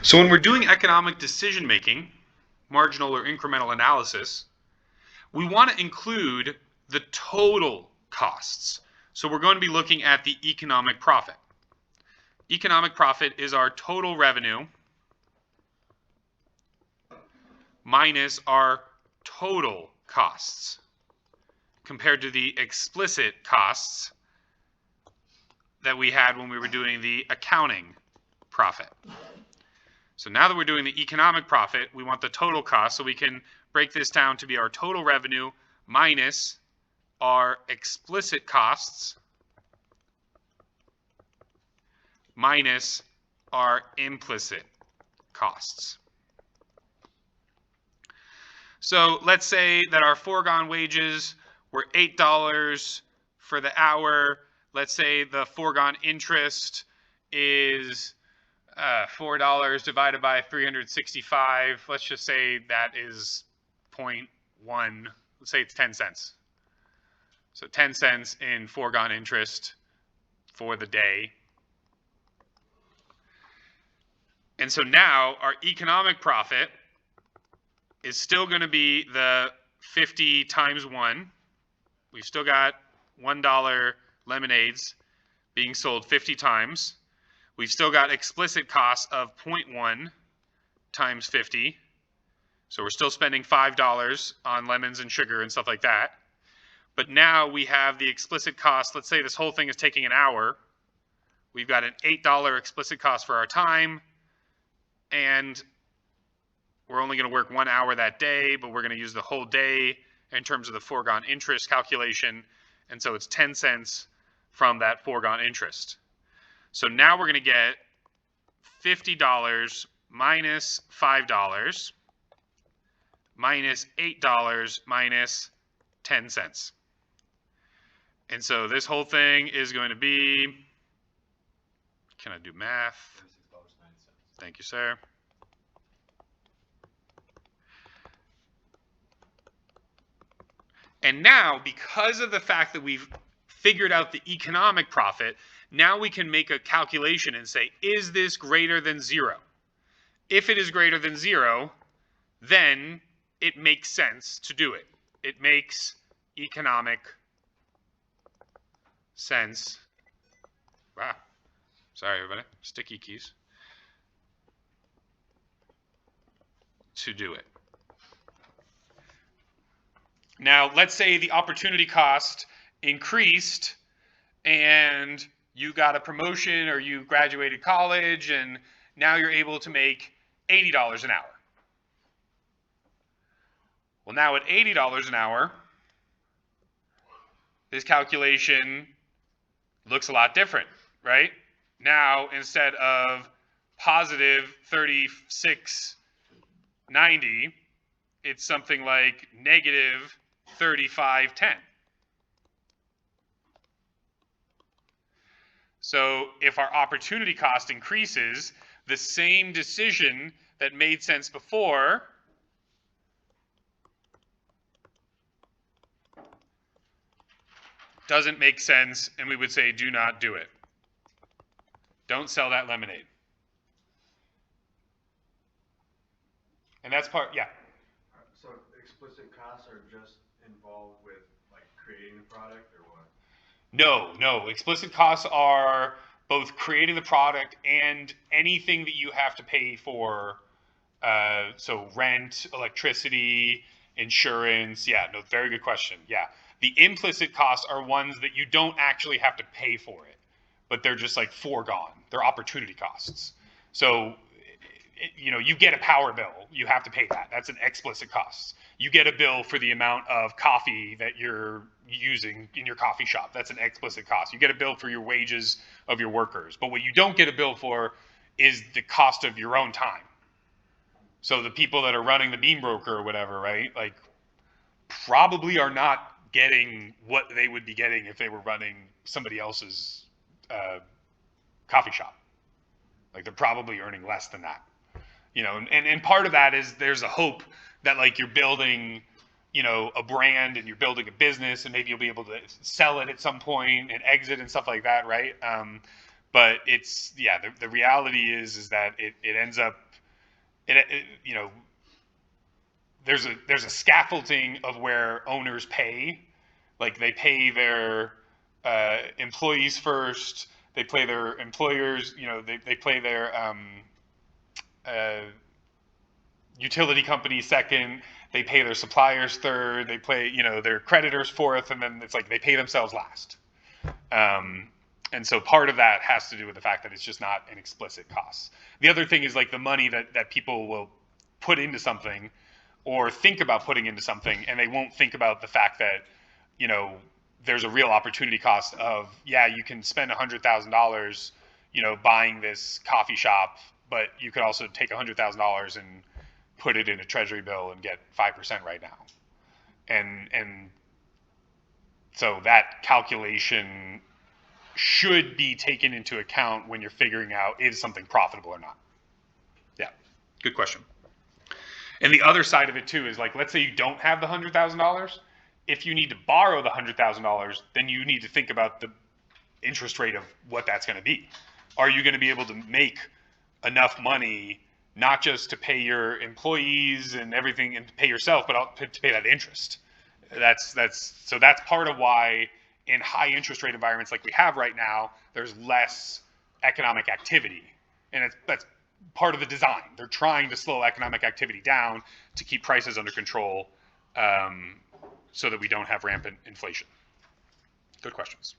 So when we're doing economic decision making, marginal or incremental analysis, we want to include the total costs. So we're going to be looking at the economic profit. Economic profit is our total revenue minus our total costs compared to the explicit costs that we had when we were doing the accounting profit. So now that we're doing the economic profit, we want the total cost, so we can break this down to be our total revenue minus our explicit costs minus our implicit costs. So let's say that our foregone wages were $8 for the hour. Let's say the foregone interest is $4 divided by 365. Let's just say that is 0.1. Let's say it's 10 cents. So 10 cents in foregone interest for the day. And so now our economic profit is still going to be the 50 times 1. We've still got $1 lemonades being sold 50 times. We've still got explicit costs of 0.1 times 50. So we're still spending $5 on lemons and sugar and stuff like that. But now we have the explicit cost. Let's say this whole thing is taking an hour. We've got an $8 explicit cost for our time. And we're only going to work 1 hour that day, but we're going to use the whole day in terms of the foregone interest calculation. And so it's 10 cents from that foregone interest. So now we're going to get $50 minus $5 minus $8 minus 10 cents. And so this whole thing is going to be, can I do math? Thank you, sir. And now, because of the fact that we've figured out the economic profit, now we can make a calculation and say, is this greater than 0? If it is greater than 0, then it makes sense to do it. It makes economic sense. Wow. Sorry, everybody. Sticky keys. To do it. Now, let's say the opportunity cost increased and you got a promotion or you graduated college and now you're able to make $80 an hour. Well, now at $80 an hour, this calculation looks a lot different, right? Now, instead of positive 36.90, it's something like negative 35.10. So if our opportunity cost increases, the same decision that made sense before doesn't make sense, and we would say do not do it. Don't sell that lemonade. And that's part, yeah. So explicit costs are just involved with like creating the product or what? No. Explicit costs are both creating the product and anything that you have to pay for. So rent, electricity, insurance. Yeah, no, very good question. Yeah. The implicit costs are ones that you don't actually have to pay for it, but they're just like foregone. They're opportunity costs. So, you get a power bill, you have to pay that. That's an explicit cost. You get a bill for the amount of coffee that you're using in your coffee shop. That's an explicit cost. You get a bill for your wages of your workers. But what you don't get a bill for is the cost of your own time. So the people that are running the bean broker or whatever, right? Like probably are not getting what they would be getting if they were running somebody else's coffee shop. Like they're probably earning less than that. And part of that is there's a hope that like you're building, a brand and you're building a business and maybe you'll be able to sell it at some point and exit and stuff like that, right? But it's, the reality is that it ends up you know, there's a scaffolding of where owners pay, like they pay their employees first, they pay their employers, you know, they pay their utility company second, they pay their suppliers third, they pay, you know, their creditors fourth, and then it's like they pay themselves last. And so part of that has to do with the fact that it's just not an explicit cost. The other thing is like the money that people will put into something or think about putting into something, and they won't think about the fact that, you know, there's a real opportunity cost of, yeah, you can spend $100,000, you know, buying this coffee shop, but you could also take $100,000 and put it in a treasury bill and get 5% right now. And so that calculation should be taken into account when you're figuring out is something profitable or not. Yeah, good question. And the other side of it too is like, let's say you don't have the $100,000. If you need to borrow the $100,000, then you need to think about the interest rate of what that's going to be. Are you going to be able to make enough money, not just to pay your employees and everything and to pay yourself, but to pay that interest? That's part of why in high interest rate environments like we have right now, there's less economic activity. And that's part of the design. They're trying to slow economic activity down to keep prices under control, so that we don't have rampant inflation. Good questions.